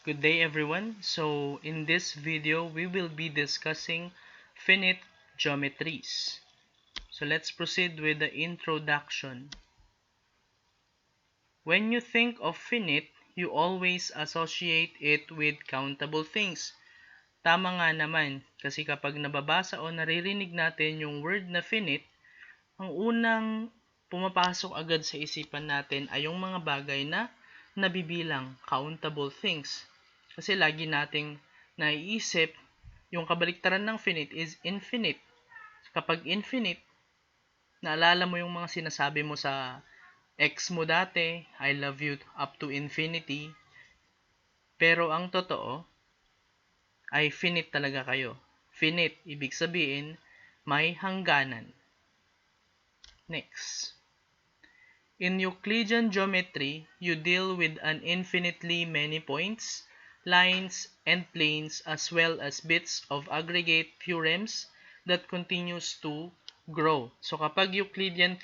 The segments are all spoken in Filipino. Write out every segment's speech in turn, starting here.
Good day everyone. So in this video we will be discussing finite geometries. So let's proceed with the introduction. When you think of finite, you always associate it with countable things. Tama nga naman kasi kapag nababasa o naririnig natin yung word na finite, ang unang pumapasok agad sa isipan natin ay yung mga bagay na nabibilang, countable things. Kasi lagi nating naiisip, yung kabaliktaran ng finite is infinite. Kapag infinite, naalala mo yung mga sinasabi mo sa ex mo dati, I love you up to infinity. Pero ang totoo, ay finite talaga kayo. Finite, ibig sabihin, may hangganan. Next. In Euclidean geometry, you deal with an infinitely many points, lines, and planes as well as bits of aggregate theorems that continues to grow. So kapag Euclidean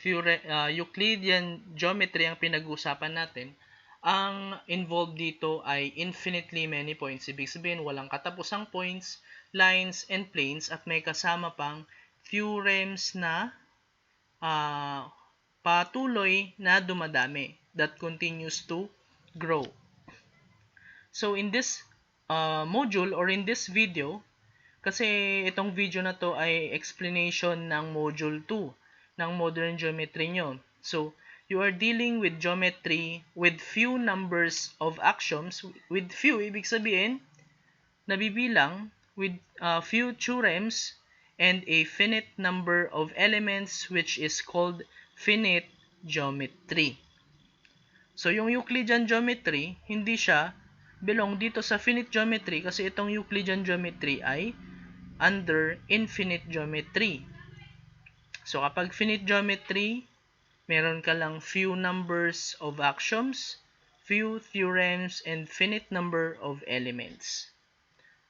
geometry ang pinag-uusapan natin, ang involved dito ay infinitely many points. Ibig sabihin, walang katapusang points, lines, and planes at may kasama pang theorems na patuloy na dumadami that continues to grow. So in this module or in this video, kasi itong video na to ay explanation ng module 2 ng modern geometry nyo. So you are dealing with geometry with few numbers of axioms. With few, ibig sabihin, nabibilang with few theorems and a finite number of elements which is called finite geometry. So, yung Euclidean geometry, hindi siya belong dito sa finite geometry kasi itong Euclidean geometry ay under infinite geometry. So, kapag finite geometry, meron ka lang few numbers of axioms, few theorems, and finite number of elements.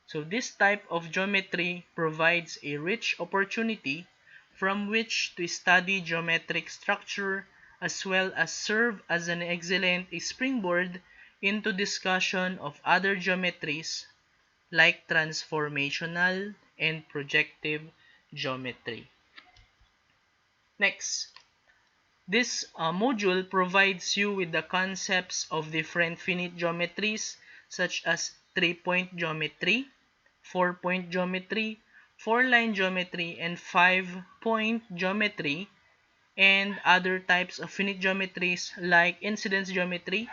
So this type of geometry provides a rich opportunity from which to study geometric structure as well as serve as an excellent springboard into discussion of other geometries like transformational and projective geometry. Next, this module provides you with the concepts of different finite geometries such as 3-point geometry, 4-point geometry, 4-line geometry, and 5-point geometry, and other types of finite geometries like incidence geometry,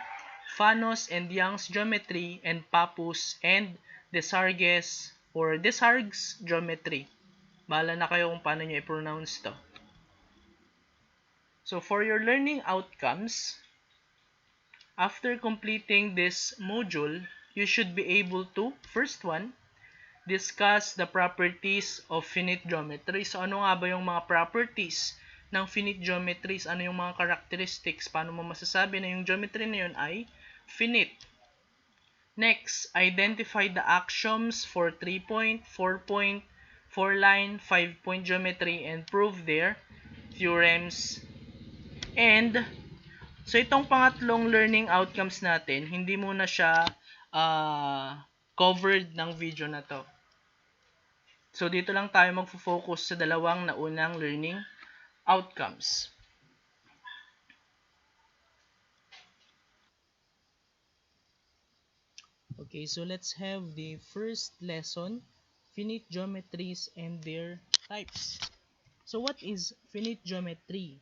Fanos and Young's geometry, and Pappus and Desargues or Desargues geometry. Bahala na kayo kung paano nyo i-pronounce to. So for your learning outcomes, after completing this module, you should be able to, first one, discuss the properties of finite geometry. So, ano nga ba yung mga properties ng finite geometries? Ano yung mga characteristics? Paano mo masasabi na yung geometry na yun ay finite? Next, identify the axioms for 3-point, 4-point, 4-line, 5-point geometry and prove their theorems. And, so itong pangatlong learning outcomes natin, hindi muna siya covered ng video na to. So, dito lang tayo magfo-focus sa dalawang naunang learning outcomes. Okay, so let's have the first lesson, finite geometries and their types. So, what is finite geometry?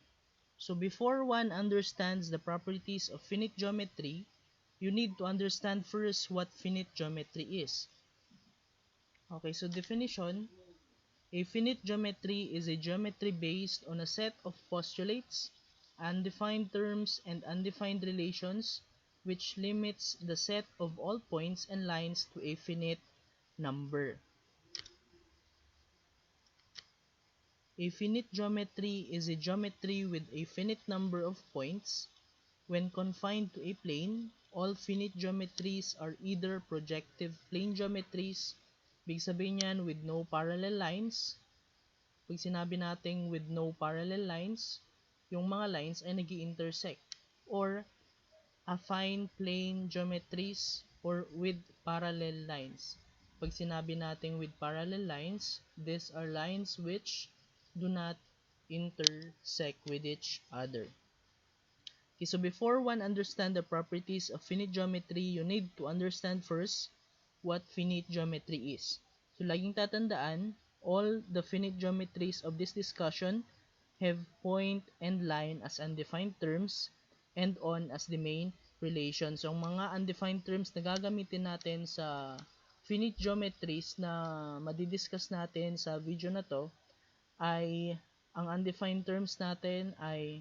So, before one understands the properties of finite geometry, you need to understand first what finite geometry is. Okay, so definition. A finite geometry is a geometry based on a set of postulates, undefined terms, and undefined relations which limits the set of all points and lines to a finite number. A finite geometry is a geometry with a finite number of points. When confined to a plane, all finite geometries are either projective plane geometries, big sabihin yan with no parallel lines. Pag sinabi natin with no parallel lines, yung mga lines ay nag-i-intersect. Or affine plane geometries or with parallel lines. Pag sinabi natin with parallel lines, these are lines which do not intersect with each other. Okay, so before one understand the properties of finite geometry, you need to understand first what finite geometry is. So laging tatandaan, all the finite geometries of this discussion have point and line as undefined terms and on as the main relation. So ang mga undefined terms na gagamitin natin sa finite geometries na madidiscuss natin sa video na to ay ang undefined terms natin ay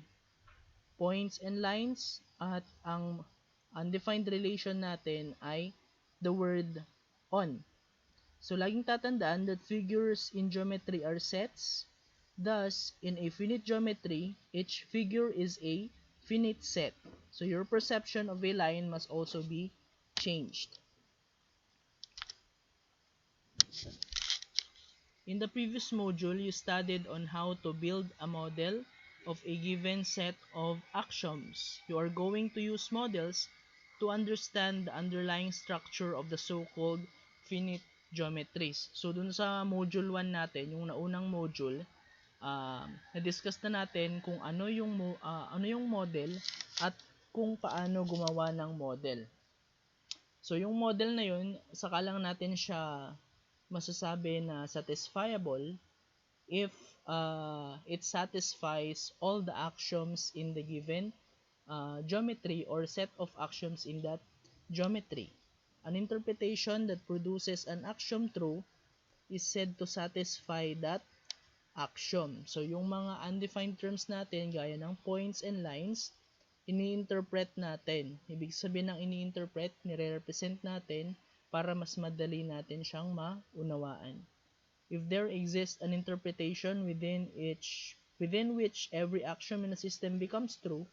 points and lines at ang undefined relation natin ay the word on. So laging tatandaan that figures in geometry are sets. Thus, in a finite geometry, each figure is a finite set. So your perception of a line must also be changed. In the previous module, you studied on how to build a model of a given set of axioms. You are going to use models to understand the underlying structure of the so-called finite geometries. So dun sa module 1 natin, yung naunang module, na-discuss na natin kung ano yung model at kung paano gumawa ng model. So yung model na yun, saka lang natin siya masasabi na satisfiable if it satisfies all the axioms in the given geometry or set of axioms in that geometry. An interpretation that produces an axiom true is said to satisfy that axiom. So yung mga undefined terms natin gaya ng points and lines, ini-interpret natin. Ibig sabihin ng ini-interpret, nire-represent natin para mas madali natin siyang maunawaan. If there exists an interpretation within which every axiom in a system becomes true,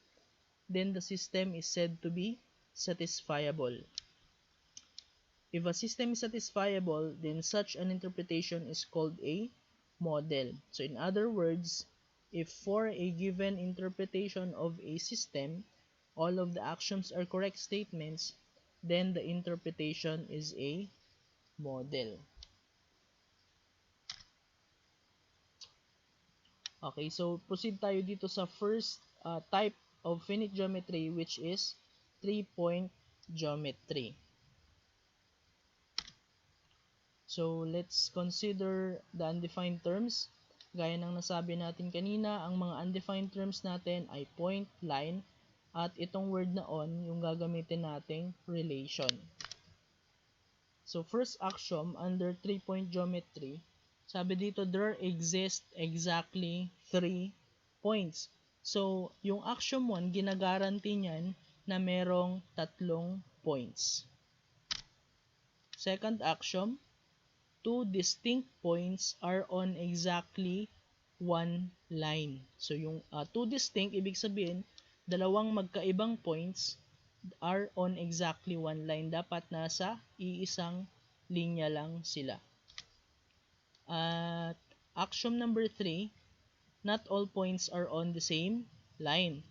then the system is said to be satisfiable. If a system is satisfiable, then such an interpretation is called a model. So in other words, if for a given interpretation of a system, all of the axioms are correct statements, then the interpretation is a model. Okay, so proceed tayo dito sa first type of finite geometry, which is 3-point geometry. So let's consider the undefined terms. Gaya ng nasabi natin kanina, ang mga undefined terms natin ay point, line, at itong word na on, yung gagamitin nating relation. So first axiom under 3-point geometry, sabi dito there exist exactly 3 points. So yung axiom 1, ginagaranti niyan na merong 3 points. Second axiom, 2 distinct points are on exactly 1 line. So yung 2 distinct, ibig sabihin, dalawang magkaibang points are on exactly 1 line. Dapat nasa iisang linya lang sila. At axiom number 3, not all points are on the same line.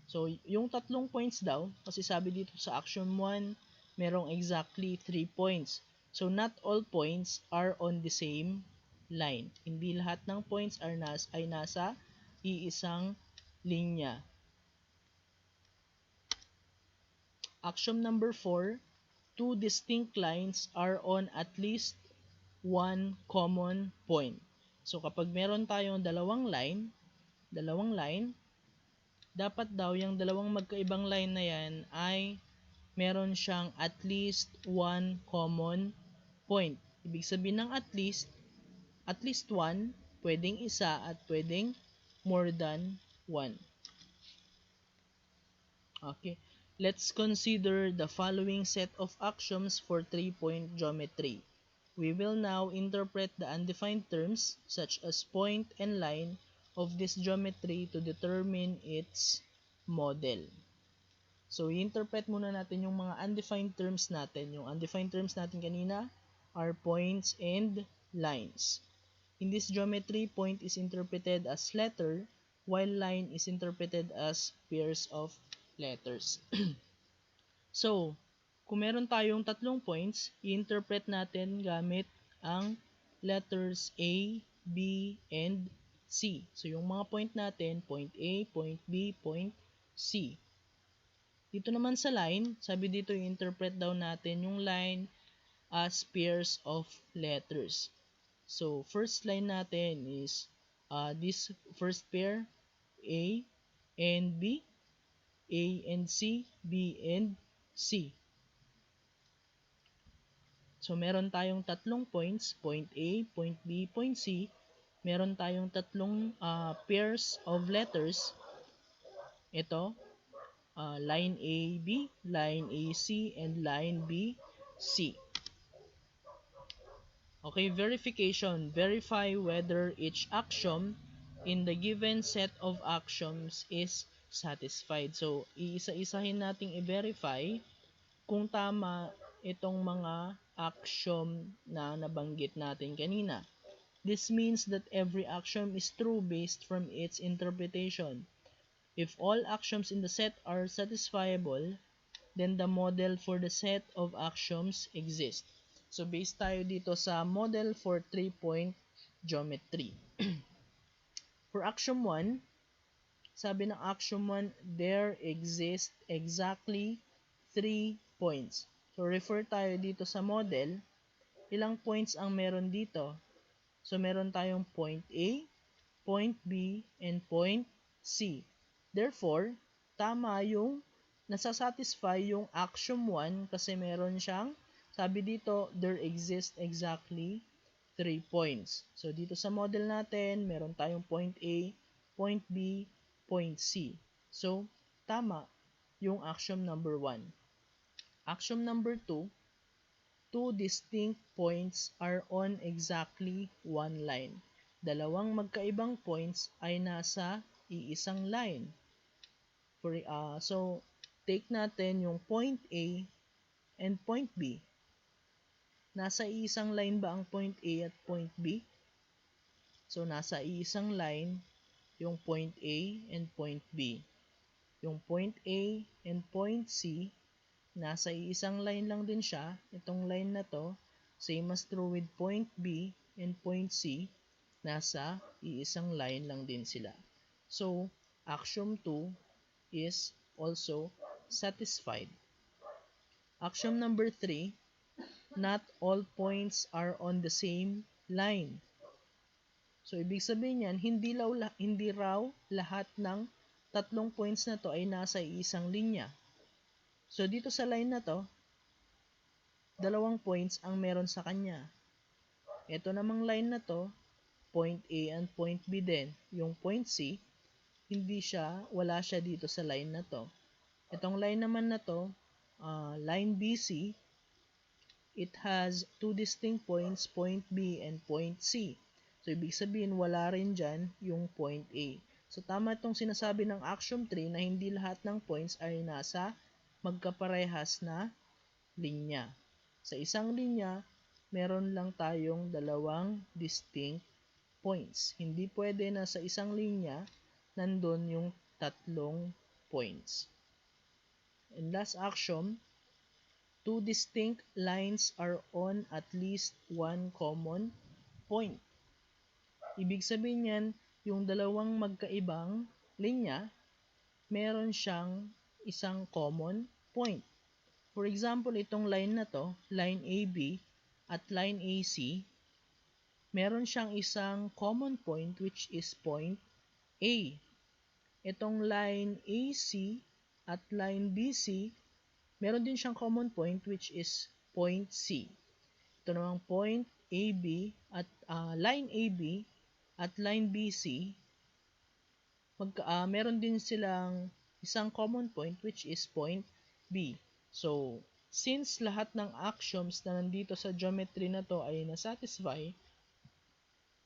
So yung 3 points daw, kasi sabi dito sa axiom 1, merong exactly 3 points. So not all points are on the same line. Hindi lahat ng points ay nasa iisang linya. Axiom number 4, 2 distinct lines are on at least 1 common point. So kapag meron tayong dalawang line, dapat daw yung dalawang magkaibang line na yan ay meron siyang at least 1 common point. Ibig sabihin ng at least 1, pwedeng isa at pwedeng more than 1. Okay, let's consider the following set of axioms for 3-point geometry. We will now interpret the undefined terms such as point and line of this geometry to determine its model. So, i-interpret muna natin yung mga undefined terms natin. Yung undefined terms natin kanina are points and lines. In this geometry, point is interpreted as letter, while line is interpreted as pairs of letters. So, Kung meron tayong tatlong points, i-interpret natin gamit ang letters A, B, and C. So, yung mga point natin, point A, point B, point C. Dito naman sa line, sabi dito i-interpret daw natin yung line as pairs of letters. So, first line natin is this first pair, A and B, A and C, B and C. So, meron tayong tatlong points, point A, point B, point C. Meron tayong tatlong pairs of letters. Ito, line AB, line AC, and line BC. Okay, verification. Verify whether each axiom in the given set of axioms is satisfied. So, iisa-isahin nating i-verify kung tama itong mga axiom na nabanggit natin kanina. This means that every axiom is true based from its interpretation. If all axioms in the set are satisfiable, then the model for the set of axioms exists. So, based tayo dito sa model for 3-point geometry. For axiom 1, sabi ng axiom 1, there exist exactly 3 points. So, refer tayo dito sa model. Ilang points ang meron dito? So, meron tayong point A, point B, and point C. Therefore, tama yung nasasatisfy yung axiom 1 kasi meron siyang, sabi dito, there exist exactly 3 points. So, dito sa model natin, meron tayong point A, point B, point C. So, tama yung axiom number 1. Axiom number 2, two distinct points are on exactly one line. Dalawang magkaibang points ay nasa iisang line. So, take natin yung point A and point B. Nasa iisang line ba ang point A at point B? So, nasa iisang line yung point A and point B. Yung point A and point C, nasa iisang line lang din siya. Itong line na to, same as true with point B and point C, nasa iisang line lang din sila. So, axiom 2 is also satisfied. Axiom number 3, not all points are on the same line. So, ibig sabihin yan, hindi raw lahat ng tatlong points na to ay nasa isang linya. So, dito sa line na to, dalawang points ang meron sa kanya. Ito namang line na to, point A and point B din. Yung point C, wala siya dito sa line na to. Itong line naman na to, line BC, it has two distinct points, point B and point C. So, ibig sabihin, wala rin dyan yung point A. So, tama itong sinasabi ng axiom 3 na hindi lahat ng points ay nasa magkaparehas na linya. Sa isang linya, meron lang tayong dalawang distinct points. Hindi pwede na sa isang linya, nandun yung tatlong points. And last axiom, two distinct lines are on at least one common point. Ibig sabihin yan, yung dalawang magkaibang linya, meron siyang isang common point. For example, itong line na to, line AB at line AC, meron siyang isang common point which is point A. Itong line AC at line BC, meron din siyang common point which is point C. Ito namang point AB at line AB at line BC, meron din silang isang common point which is point B. So, since lahat ng axioms na nandito sa geometry na to ay nasatisfy,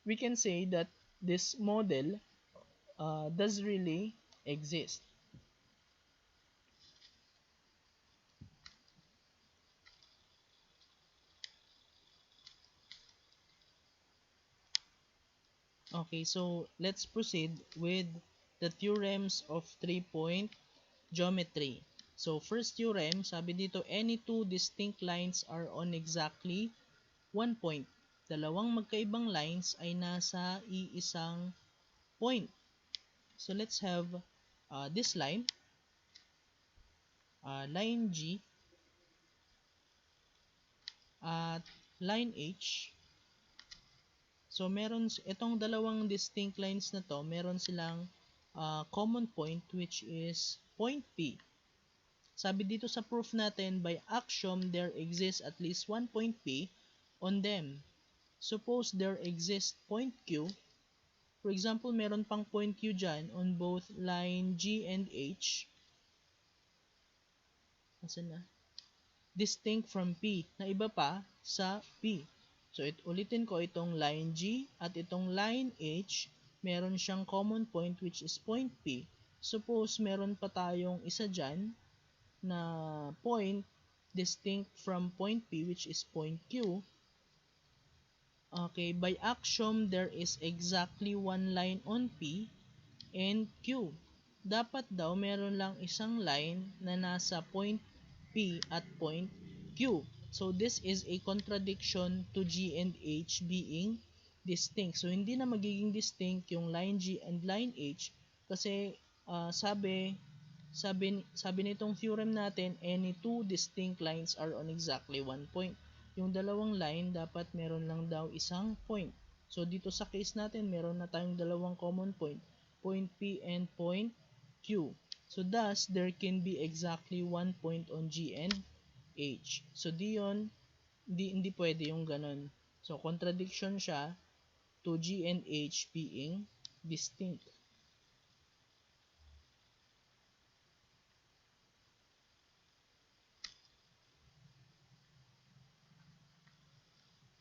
we can say that this model does really exist. Okay, so let's proceed with the theorems of 3-point geometry. So, first theorem, sabi dito, any two distinct lines are on exactly one point. Dalawang magkaibang lines ay nasa iisang point. So, let's have this line, line G, at line H. So, meron itong dalawang distinct lines na to, meron silang common point which is point P. Sabi dito sa proof natin, by axiom, there exists at least one point P on them. Suppose there exists point Q. For example, meron pang point Q dyan on both line G and H. Nasaan na? Distinct from P, na iba pa sa P. So, ulitin ko, itong line G at itong line H, meron siyang common point which is point P. Suppose meron pa tayong isa dyan na point distinct from point P which is point Q. Okay, by axiom, there is exactly one line on P and Q. Dapat daw meron lang isang line na nasa point P at point Q. So, this is a contradiction to G and H being distinct. So, hindi na magiging distinct yung line G and line H kasi sabi nitong theorem natin, any two distinct lines are on exactly one point. Yung dalawang line, dapat meron lang daw isang point. So, dito sa case natin, meron na tayong dalawang common point, point P and point Q. So, thus, there can be exactly one point on G and H. So, hindi pwede yung ganun. So, contradiction siya to G and H being distinct.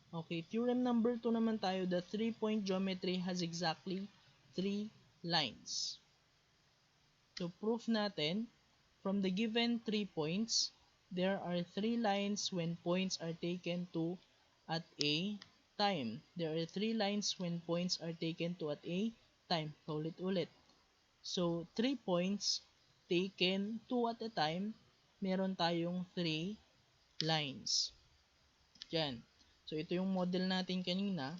Okay, theorem number 2 naman tayo. The 3-point geometry has exactly 3 lines. So, proof natin, from the given 3 points, there are 3 lines when points are taken to at a time. There are 3 lines when points are taken to at a time. Ulit-ulit. So, 3 points taken 2 at a time, meron tayong 3 lines. Diyan. So, ito yung model natin kanina.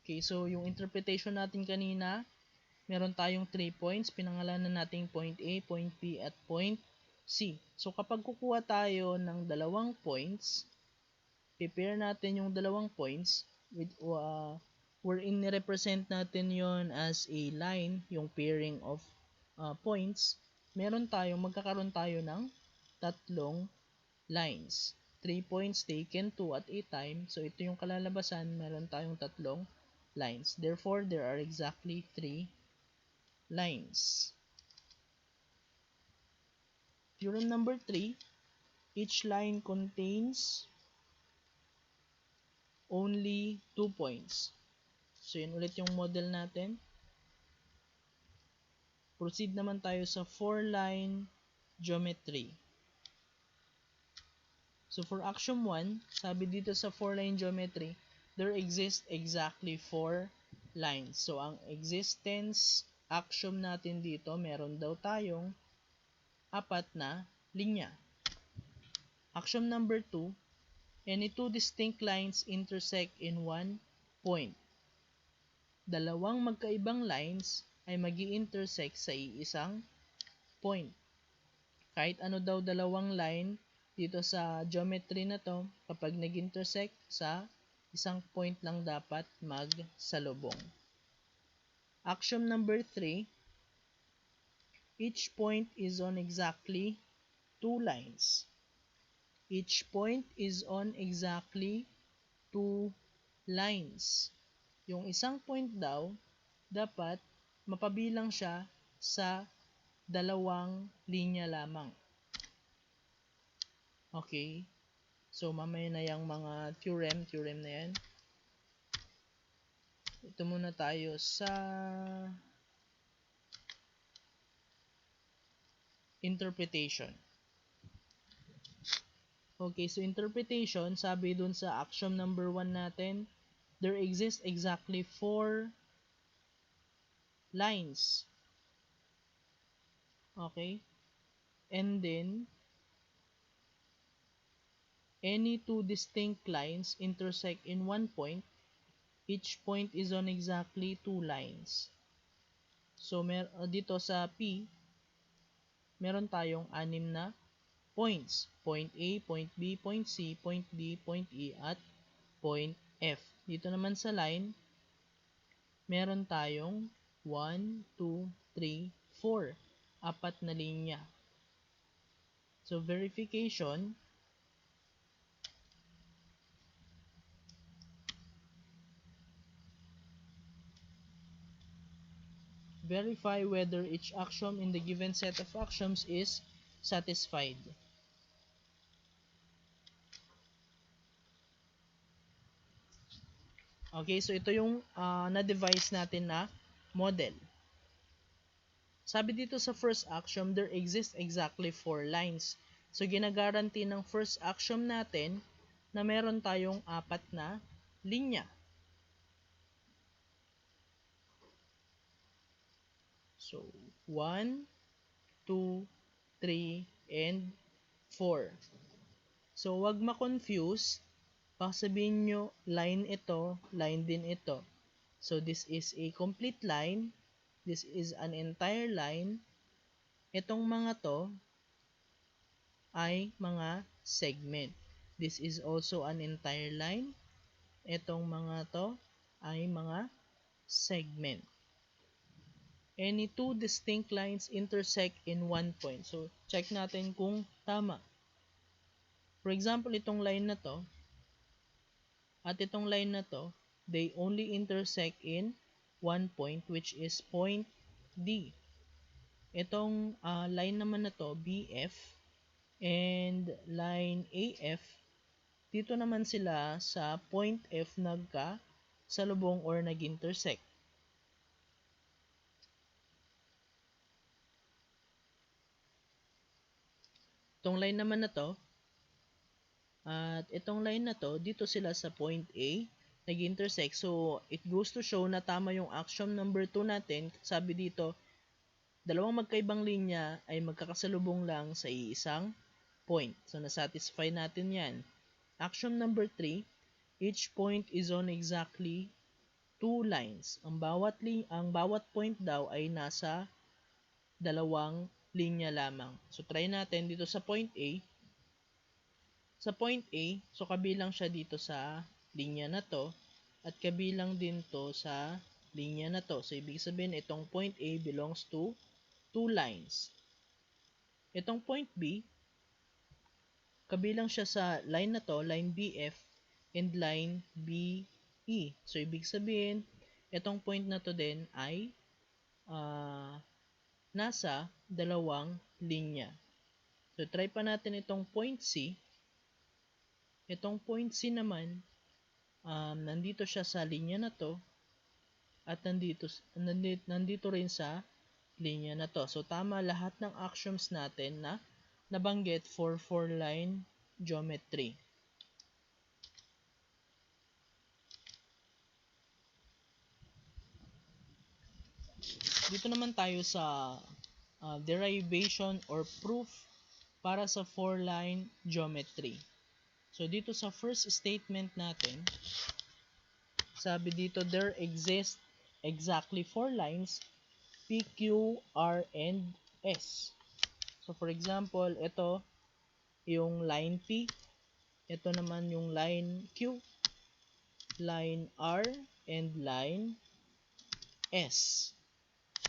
Okay, so yung interpretation natin kanina, meron tayong 3 points. Pinangalanan natin point A, point B, at point C. So, kapag kukuha tayo ng dalawang points, prepare natin yung dalawang points with wherein ni-represent natin yon as a line, yung pairing of points. Magkakaroon tayo ng tatlong lines. 3 points taken 2 at a time. So, ito yung kalalabasan. Meron tayong tatlong lines. Therefore, there are exactly 3 lines. Theorem number 3, each line contains only 2 points. So, yun ulit yung model natin. Proceed naman tayo sa 4-line geometry. So, for axiom 1, sabi dito sa 4-line geometry, there exist exactly 4 lines. So, ang existence axiom natin dito, meron daw tayong 4 na linya. Axiom number 2, any two distinct lines intersect in one point. Dalawang magkaibang lines ay magi-intersect sa iisang point. Kahit ano daw dalawang line dito sa geometry na to, kapag nag-intersect sa isang point lang dapat magsalubong. Axiom number 3, each point is on exactly 2 lines. Each point is on exactly 2 lines. Yung isang point daw, dapat mapabilang siya sa dalawang linya lamang. Okay? So, mamaya na yung mga theorem na yan. Ito muna tayo sa interpretation. Okay, so interpretation, sabi dun sa axiom number 1 natin, there exist exactly 4 lines Okay? And then, any two distinct lines intersect in one point, each point is on exactly two lines. So, dito sa P, meron tayong anim na points. Point A, point B, point C, point D, point E, at point F. Dito naman sa line, meron tayong 1, 2, 3, 4. Apat na linya. So, verification, verify whether each axiom in the given set of axioms is satisfied. Okay, so ito yung na-devise natin na model. Sabi dito sa first axiom, there exists exactly 4 lines. So, ginagaranti ng first axiom natin na meron tayong apat na linya. So, 1, 2, 3, and 4. So, wag ma-confuse. Baka sabihin nyo, line ito, line din ito. So, this is a complete line. This is an entire line. Itong mga to ay mga segment. This is also an entire line. Itong mga to ay mga segment. Any two distinct lines intersect in one point. So, check natin kung tama. For example, itong line na to at itong line na to, they only intersect in one point, which is point D. Itong line naman na to, BF, and line AF, dito naman sila sa point F nagka-salubong or nag-intersect. Itong line naman na to, at itong line na to, dito sila sa point A, nag-intersect. So, it goes to show na tama yung axiom number 2 natin. Sabi dito, dalawang magkaibang linya ay magkakasalubong lang sa iisang point. So, nasatisfy natin yan. Axiom number 3, each point is on exactly 2 lines. Ang bawat point daw ay nasa dalawang linya lamang. So, try natin dito sa point A. Sa point A, so kabilang siya dito sa linya na to at kabilang din to sa linya na to. So, ibig sabihin itong point A belongs to 2 lines. Itong point B, kabilang siya sa line na to, line BF and line BE. So, ibig sabihin, itong point na to din ay nasa dalawang linya. So, try pa natin itong point C. Itong point C naman, nandito siya sa linya na to at nandito rin sa linya na to. So, tama lahat ng axioms natin na nabanggit for 4-line geometry. Dito naman tayo sa derivation or proof para sa 4-line geometry. So, dito sa first statement natin, sabi dito, there exist exactly 4 lines, P, Q, R, and S. So, for example, ito yung line P, ito naman yung line Q, line R, and line S.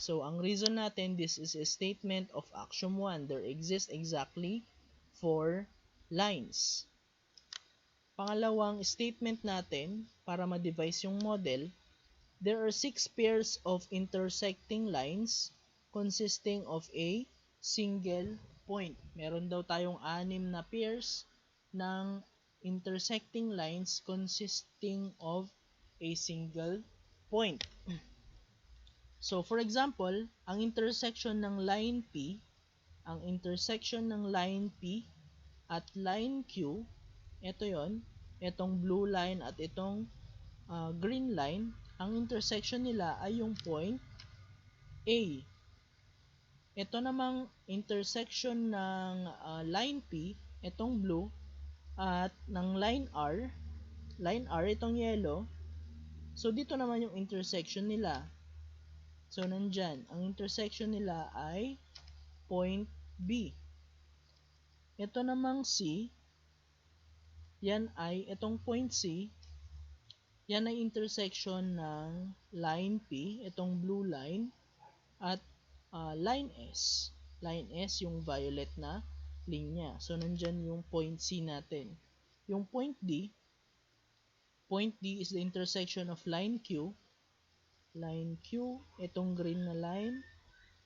So, ang reason natin, this is a statement of axiom 1. There exist exactly 4 lines. Pangalawang statement natin, para ma-devise yung model, there are 6 pairs of intersecting lines consisting of a single point. Meron daw tayong 6 na pairs ng intersecting lines consisting of a single point. So, for example, ang intersection ng line P at line Q, ito yon, itong blue line at itong green line, ang intersection nila ay yung point A. Ito namang intersection ng line P, itong blue, at ng line R itong yellow. So dito naman yung intersection nila. So nandyan, ang intersection nila ay point B. Ito namang C, yan ay itong point C, yan ay intersection ng line P, itong blue line, at line S. Line S, yung violet na linya. So, nandyan yung point C natin. Yung point D is the intersection of line Q, itong green na line,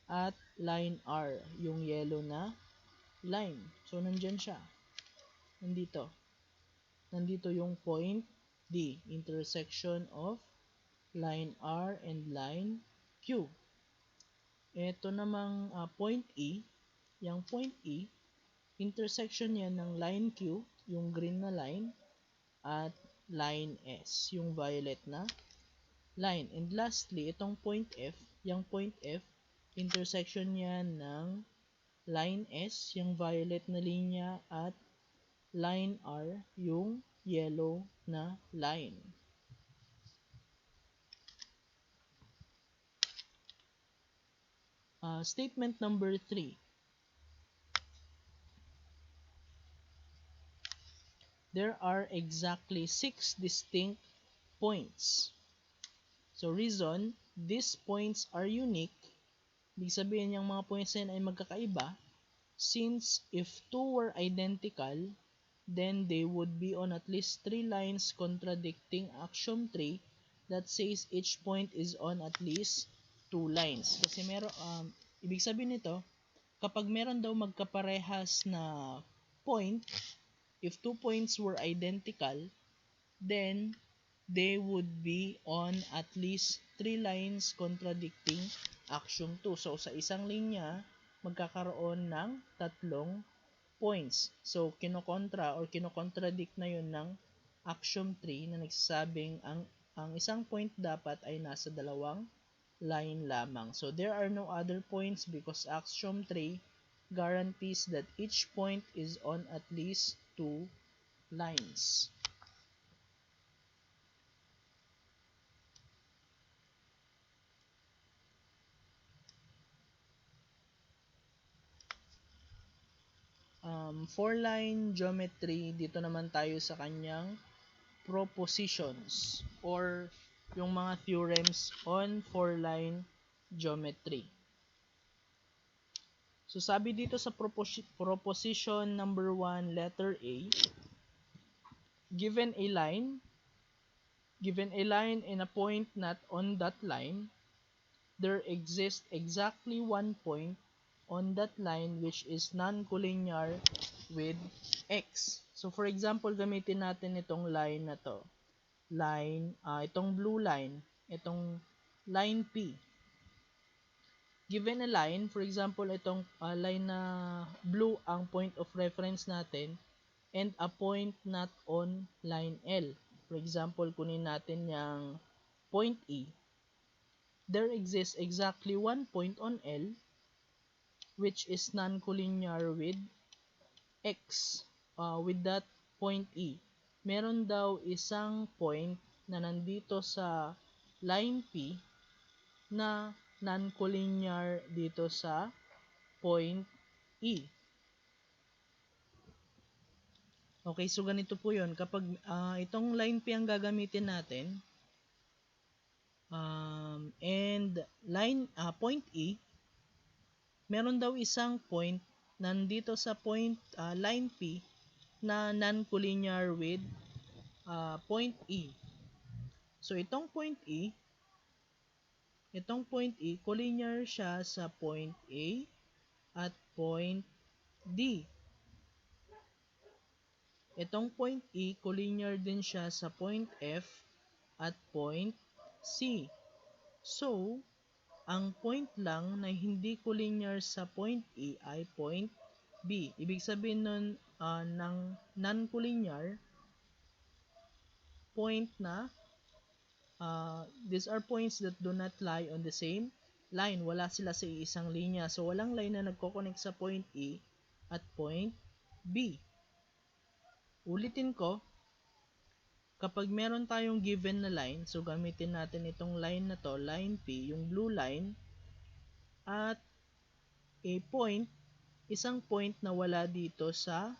at line R, yung yellow na line. So, nandyan siya. Nandito yung point D, intersection of line R and line Q. Ito namang point E, yung point E, intersection yan ng line Q, yung green na line, at line S, yung violet na line. And lastly, itong point F, yung point F, intersection yan ng line S, yung violet na linya, at line R, yung yellow na line. Statement number 3. There are exactly 6 distinct points. So reason, these points are unique. Ibig sabihin yung mga points na ay magkakaiba. Since if 2 were identical, then they would be on at least 3 lines contradicting axiom 3 that says each point is on at least 2 lines. Kasi ibig sabihin nito, kapag meron daw magkaparehas na point, if 2 points were identical, then they would be on at least 3 lines contradicting axiom 2. So, sa isang linya, magkakaroon ng 3 points. So, kinokontra or kinokontradict na yun ng axiom 3 na nagsasabing ang isang point dapat ay nasa 2 line lamang. So, there are no other points because axiom 3 guarantees that each point is on at least 2 lines. Four-line geometry, dito naman tayo sa kanyang propositions or yung mga theorems on four-line geometry. So, sabi dito sa proposition number 1, letter A, given a line and a point not on that line, there exists exactly one point on that line which is non-collinear with X. So, for example, gamitin natin itong line na to. Itong blue line, itong line P. Given a line, for example, itong line na blue ang point of reference natin and a point not on line L. For example, kunin natin yung point E. There exists exactly one point on L which is non-collinear with X, with that point E. Meron daw isang point na nandito sa line P na non-collinear dito sa point E. Okay, so ganito po yun. Kapag itong line P ang gagamitin natin, and point E, meron daw isang point nandito sa line P na non-collinear with point E. So, itong point E, collinear siya sa point A at point D. Itong point E, collinear din siya sa point F at point C. So, ang point lang na hindi collinear sa point E ay point B. Ibig sabihin nun ng non-collinear point na these are points that do not lie on the same line. Wala sila sa isang linya. So, walang line na nagko-connect sa point E at point B. Ulitin ko, kapag meron tayong given na line, so gamitin natin itong line na to, line P, yung blue line, at a point, isang point na wala dito sa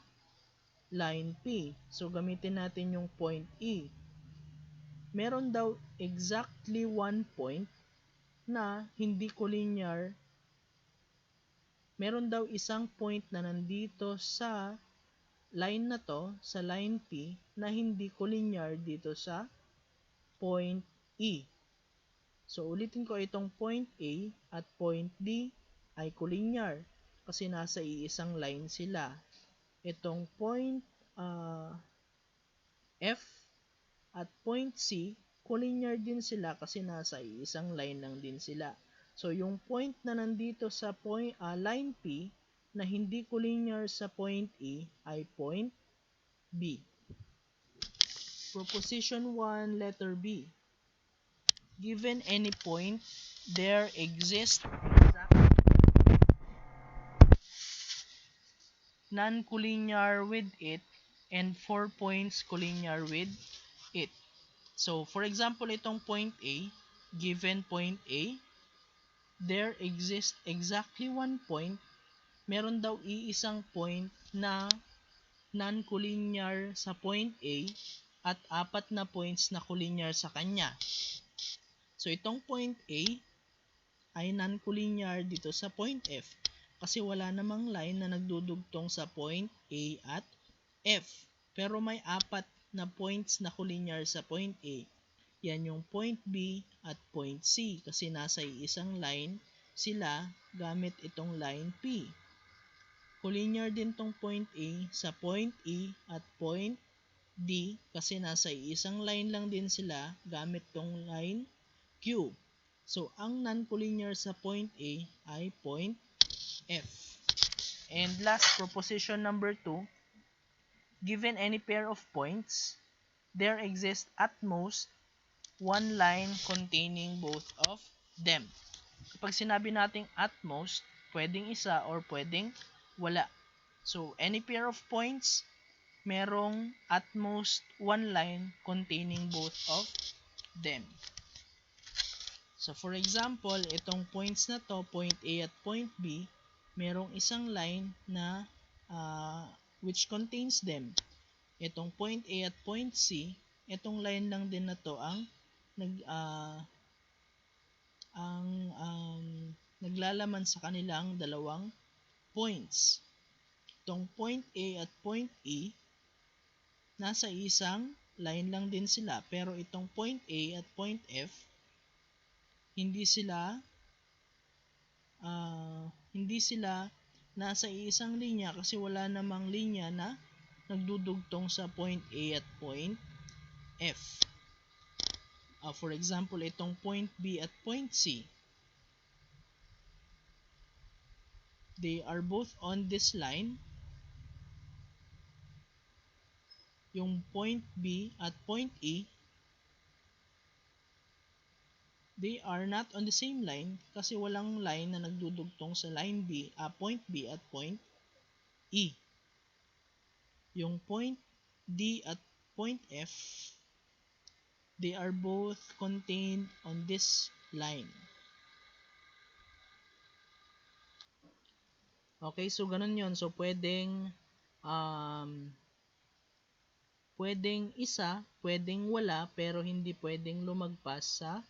line P. So, gamitin natin yung point E. Meron daw exactly one point na hindi collinear. Meron daw isang point na nandito sa line na to, sa line P, na hindi collinear dito sa point E. So, ulitin ko, itong point A at point D ay collinear kasi nasa iisang line sila. Itong point F at point C, collinear din sila kasi nasa iisang line lang din sila. So, yung point na nandito sa line P na hindi collinear sa point E ay point B. Proposition 1, letter B. Given any point, there exists non-collinear with it and 4 points collinear with it. So, for example, itong point A, given point A, there exists exactly one point. Meron daw iisang point na non-collinear sa point A at 4 na points na collinear sa kanya. So, itong point A ay non-collinear dito sa point F kasi wala namang line na nagdudugtong sa point A at F. Pero may 4 na points na collinear sa point A. Yan yung point B at point C kasi nasa isang line sila gamit itong line P. Collinear din tong point A sa point E at point D kasi nasa isang line lang din sila gamit tong line Q. So, ang non-collinear sa point A ay point F. And last, proposition number 2. Given any pair of points, there exists at most one line containing both of them. Kapag sinabi nating at most, pwedeng isa or pwedeng wala. So, any pair of points, merong at most one line containing both of them. So, for example, itong points na to, point A at point B, merong isang line na which contains them. Itong point A at point C, itong line lang din na to ang naglalaman sa kanilang dalawang points. Itong point A at point E, nasa isang line lang din sila, pero itong point A at point F, hindi sila nasa isang linya kasi wala namang linya na nagdudugtong sa point A at point F. For example, itong point B at point C, they are both on this line. Yung point B at point E, they are not on the same line kasi walang line na nagdudugtong sa line point B at point E. Yung point D at point F, they are both contained on this line. Okay, so ganun yun. So, pwedeng isa, pwedeng wala, pero hindi pwedeng lumagpas sa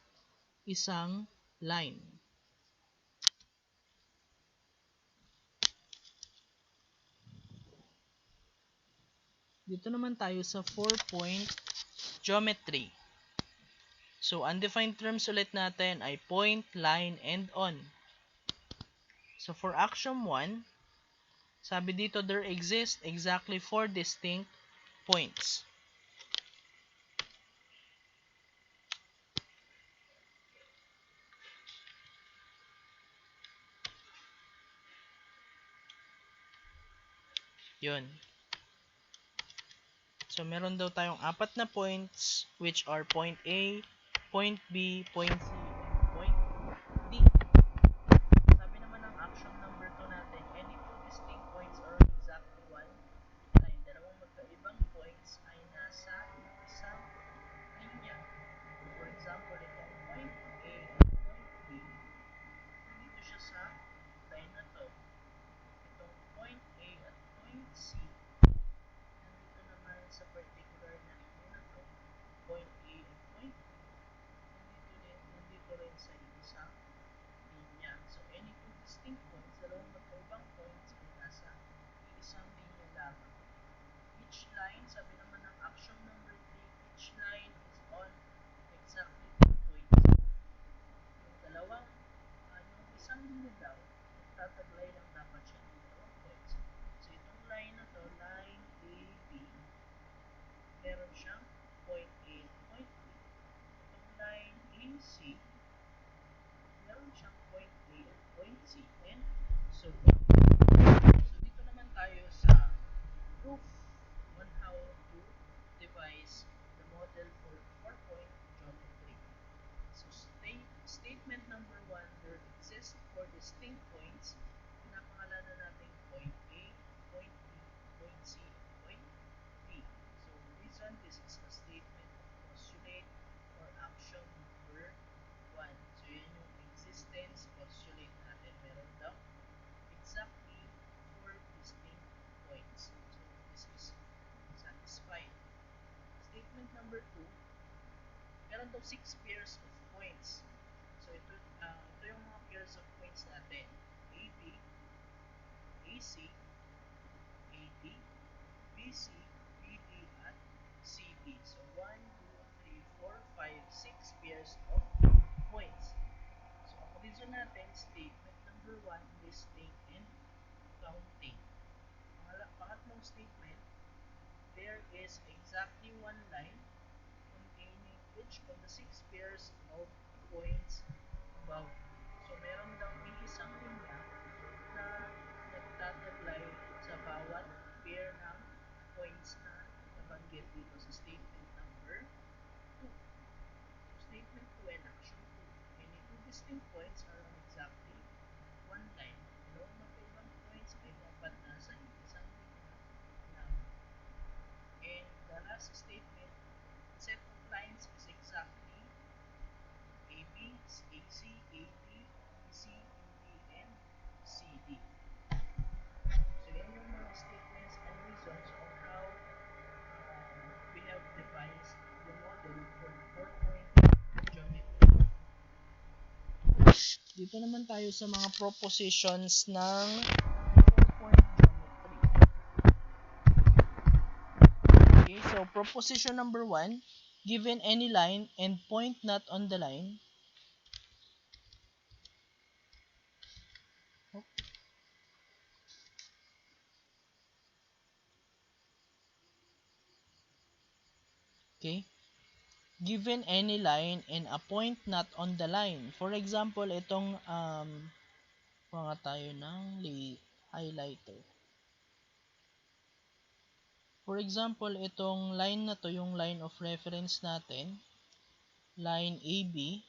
isang line. Dito naman tayo sa 4-point geometry. So, undefined terms ulit natin ay point, line, and on. So, for axiom 1, sabi dito there exist exactly 4 distinct points. Yun. So, meron daw tayong 4 na points which are point A, point B, point C, and point D. example, itong point A at point B, nandito siya sa line na to. Itong point A at point C, nandito naman sa particular na linya na to. Point A at point B, nandito rin sa isang linya. So, any two distinct points, dalawang magkaibang points ay nasa isang linya lamang. Each line, sabi naman ng action number 3, each line is on exactly 2 points. Yung dalawang, yung isang linya daw, nagtataglay lang dapat siya ng dalawang points. So, itong line na to, line AB, meron siyang point A at point B. Itong line AC, meron siyang point A at point C, and so on. So, dito naman tayo sa proof on how to devise the model for 4-point geometry. So, statement number 1, there exist 4 distinct points. Pinapangalanan natin point A, point B, point C, point D. So, this is the statement of postulate or action number 1. So, yun yung existence postulate natin. Meron daw exactly 4 distinct points. So, this is satisfied. Statement number 2, meron daw 6 pairs of points. So, ito yung mga pairs of points natin. AB, AC, AD, BC, BD, at CD. So, 1, 2, 3, 4, 5, 6 pairs of points. So, ang reason natin, statement number 1, listing and counting. Pangatlong statement, there is exactly one line containing each of the 6 pairs of points above. So, meron daw isang linya na nagtataglay sa bawat pair ng points na nabanggit dito sa statement number 2. So, statement 2 and action 2. Any two distinct points are on exactly one line. Dalawang magkaibang points ay dapat nasa isang linya lamang. And the last statement, set of lines is exactly AB, AC, AD, BC, BD, and CD. So, yan yung mga statements and reasons on how we have devised the model for 4-point geometry. Dito naman tayo sa mga propositions ng 4-point geometry. Okay, so proposition number 1, given any line and point not on the line, okay, given any line and a point not on the line. For example, itong mga tayo ng highlighter. For example, itong line na to, yung line of reference natin, line AB,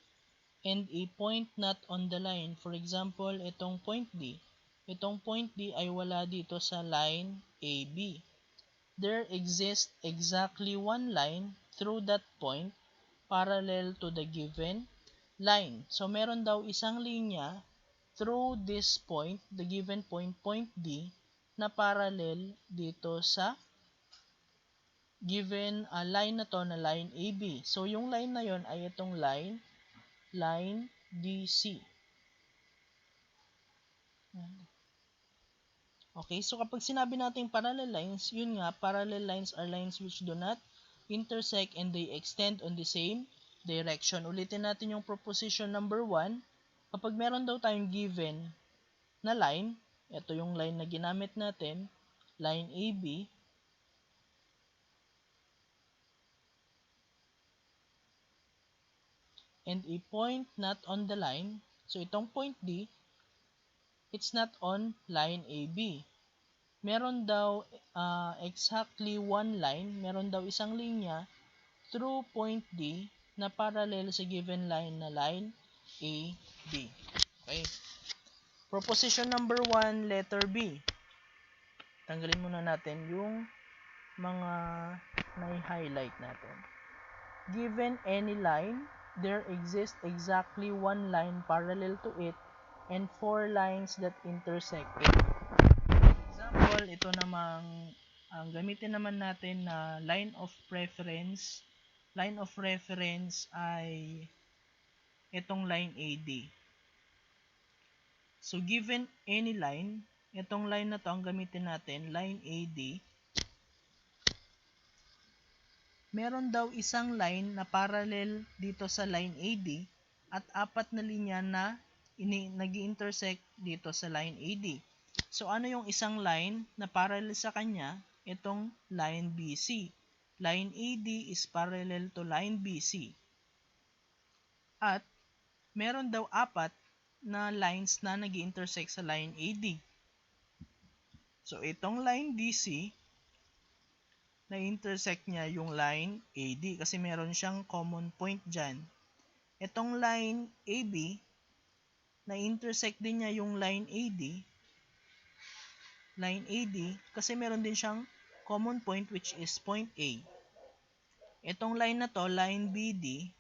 and a point not on the line. For example, itong point D. Itong point D ay wala dito sa line AB. There exists exactly one line through that point parallel to the given line. So, meron daw isang linya through this point, the given point, point D, na parallel dito sa given line na to na line AB. So, yung line na yon ay itong line DC. Okay, so kapag sinabi natin parallel lines, yun nga, parallel lines are lines which do not intersect and they extend on the same direction. Ulitin natin yung proposition number 1. Kapag meron daw tayong given na line, ito yung line na ginamit natin, line AB, and a point not on the line, so itong point D, it's not on line AB. Meron daw exactly one line, meron daw isang linya through point D na parallel sa given line na line AB. Okay. Proposition number 1, letter B. Tanggalin muna natin yung mga na-highlight natin. Given any line there exists exactly one line parallel to it and four lines that intersect it. Example, ito namang ang gamitin naman natin na line of reference. Line of reference ay itong line AD. So given any line, itong line na to ang gamitin natin, line AD. Meron daw isang line na parallel dito sa line AD at apat na linya na nag-intersect dito sa line AD. So ano yung isang line na parallel sa kanya? Itong line BC. Line AD is parallel to line BC. At meron daw apat na lines na nag-intersect sa line AD. So itong line BC, na-intersect niya yung line AD kasi meron siyang common point dyan. Itong line AB, na-intersect din niya yung line AD kasi meron din siyang common point which is point A. Itong line na to, line BD,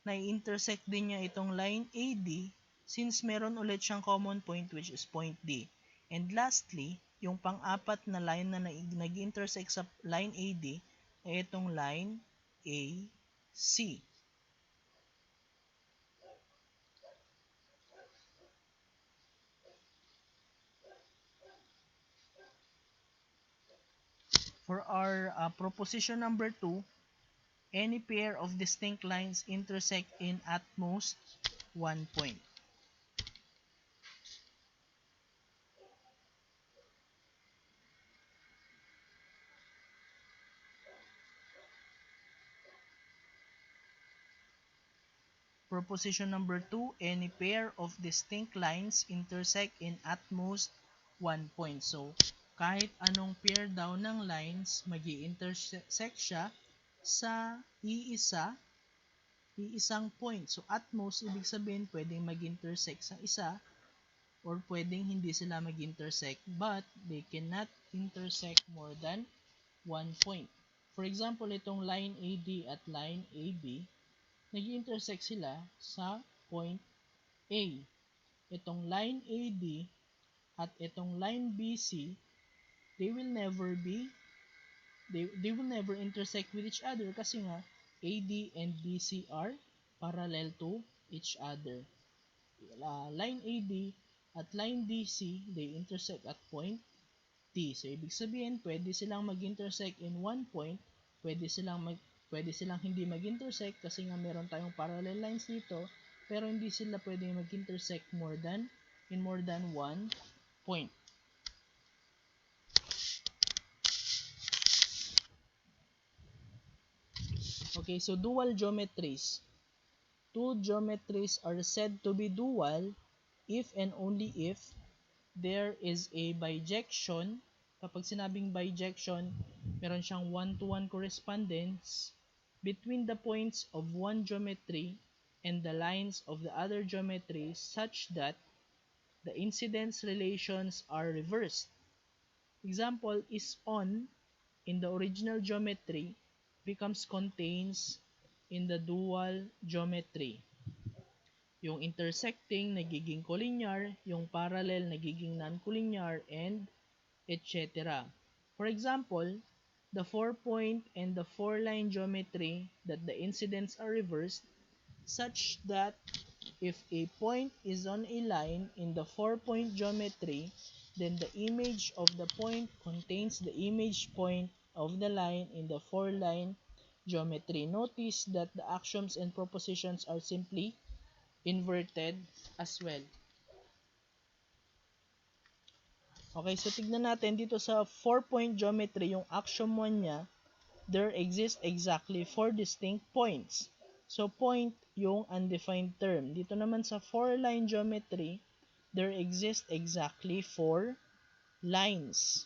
na-intersect din niya itong line AD since meron ulit siyang common point which is point D. And lastly, yung pang-apat na line na nag-intersect sa line AD ay itong line AC. For our proposition number 2, any pair of distinct lines intersect in at most one point. Proposition number 2, any pair of distinct lines intersect in at most one point. So, kahit anong pair daw ng lines, magi-intersect siya sa iisang point. So, at most, ibig sabihin, pwedeng mag-intersect sa isa or pwedeng hindi sila mag-intersect but they cannot intersect more than one point. For example, itong line AD at line AB, nag-intersect sila sa point A. Itong line AD at itong line BC, they will never intersect with each other kasi nga AD and BC are parallel to each other. Line AD at line BC, they intersect at point T. So, ibig sabihin, pwede silang mag-intersect in one point, pwede silang hindi mag-intersect kasi nga meron tayong parallel lines dito, pero hindi sila pwede mag-intersect in more than one point. Okay, so dual geometries. Two geometries are said to be dual if and only if there is a bijection. Kapag sinabing bijection, meron siyang one-to-one correspondence between the points of one geometry and the lines of the other geometry such that the incidence relations are reversed. Example is on in the original geometry becomes contains in the dual geometry. Yung intersecting nagiging collinear, yung parallel nagiging non-collinear, and etc. For example, the 4-point and the 4-line geometry that the incidents are reversed such that if a point is on a line in the 4-point geometry, then the image of the point contains the image point of the line in the 4-line geometry. Notice that the axioms and propositions are simply inverted as well. Okay, so tignan natin dito sa 4-point geometry, yung axiom 1 niya, there exist exactly 4 distinct points. So, point yung undefined term. Dito naman sa 4-line geometry, there exist exactly 4 lines.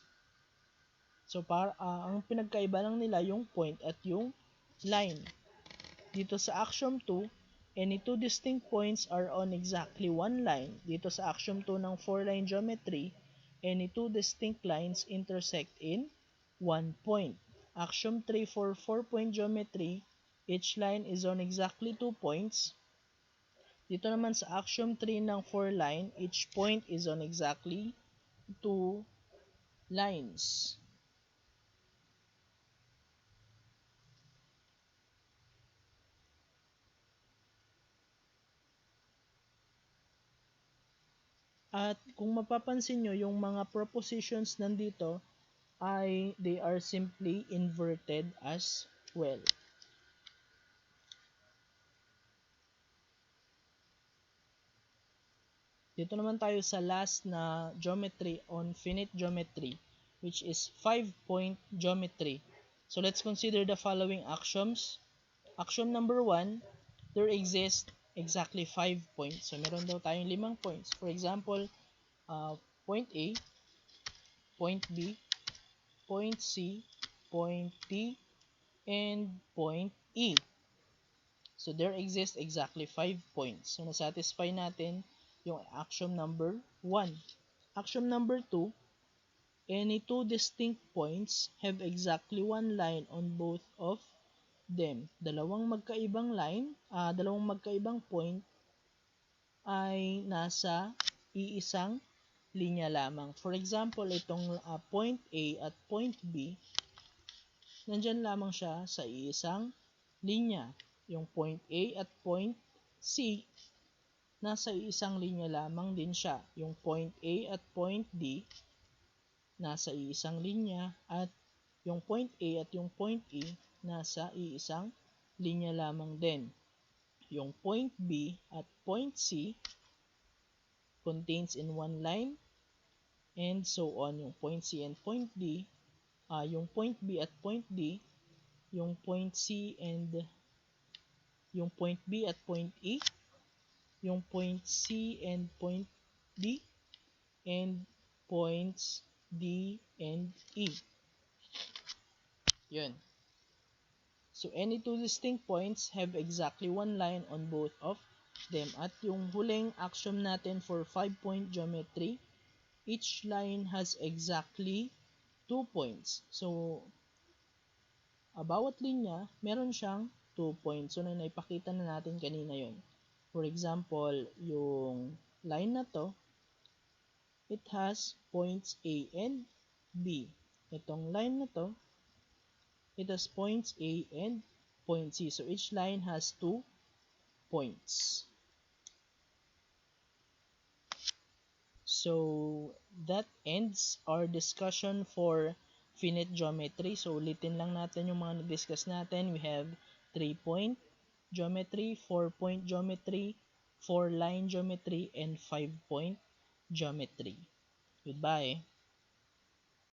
So, ang pinagkaiba lang nila yung point at yung line. Dito sa axiom 2, any two distinct points are on exactly one line. Dito sa axiom 2 ng 4-line geometry, any two distinct lines intersect in one point. Axiom 3 for 4-point geometry, each line is on exactly 2 points. Dito naman sa axiom 3 ng 4 line, each point is on exactly 2 lines. At kung mapapansin nyo, yung mga propositions nandito ay they are simply inverted as well. Dito naman tayo sa last na geometry on finite geometry, which is 5-point geometry. So let's consider the following axioms. Axiom number 1, there exist exactly 5 points. So meron daw tayong 5 points. For example, point A, point B, point C, point D, and point E. So there exist exactly 5 points. So nasatisfy natin yung axiom number 1. Axiom number 2, any two distinct points have exactly one line on both of them. Dalawang magkaibang point ay nasa iisang linya lamang. For example, itong point A at point B, nandyan lamang siya sa iisang linya. Yung point A at point C, nasa iisang linya lamang din siya. Yung point A at point D, nasa iisang linya, at yung point A at yung point E, nasa iisang linya lamang din. Yung point B at point C contains in one line, and so on. Yung point C and point D, yung point B at point D, yung point C and yung point B at point E, yung point C and point D, and points D and E. Yun. So, any two distinct points have exactly one line on both of them. At yung huling axiom natin for 5-point geometry, each line has exactly 2 points. So, bawat linya, meron siyang 2 points. So, naipakita na natin kanina yon. For example, yung line na to, it has points A and B. Itong line na to, it has points A and point C. So, each line has 2 points. So, that ends our discussion for finite geometry. So, ulitin lang natin yung mga na-discuss natin. We have 3-point geometry, 4-point geometry, 4-line geometry, and 5-point geometry. Goodbye.